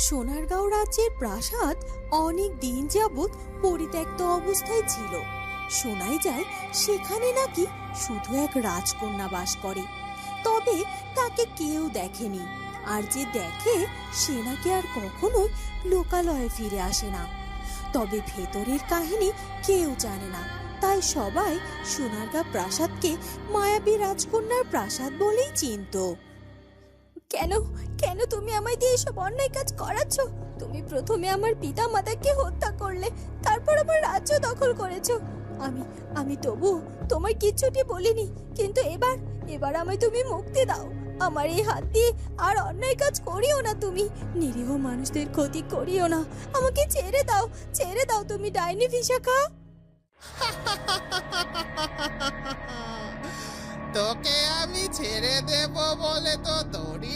সোনারগাঁও রাজ্যের প্রাসাদ অনেক দিন যাবৎ পরিত্যক্ত অবস্থায় ছিল। শোনাই যায় সেখানে নাকি শুধু এক রাজকন্যা বাস করে, তবে তাকে কেউ দেখেনি। আর যে দেখে সে নাকি আর কখনোই লোকালয়ে ফিরে আসে না। তবে ভেতরের কাহিনী কেউ জানে না, তাই সবাই সোনারগাঁ প্রাসাদকে মায়াবী রাজকন্যার প্রাসাদ বলেই চিনত। কেন কেন তুমি আমায় দিয়ে এসব অন্যায় কাজ করাচ্ছ? তুমি প্রথমে আমার পিতা মাতাকে হত্যা করলে, তারপর আমার রাজ্য দখল করেছো। আমি আমি তবু তোমার কিচ্ছুটি বলিনি, কিন্তু এবার আমায় তুমি মুক্তি দাও। আমার এই হাত দিয়ে আর অন্যায় কাজ করিও না, তুমি নিরীহ মানুষদের ক্ষতি করিও না। আমাকে ছেড়ে দাও তুমি ডাইনি ভিশাখা। তোকে আমি ছেড়ে দেব বলে তো তোরই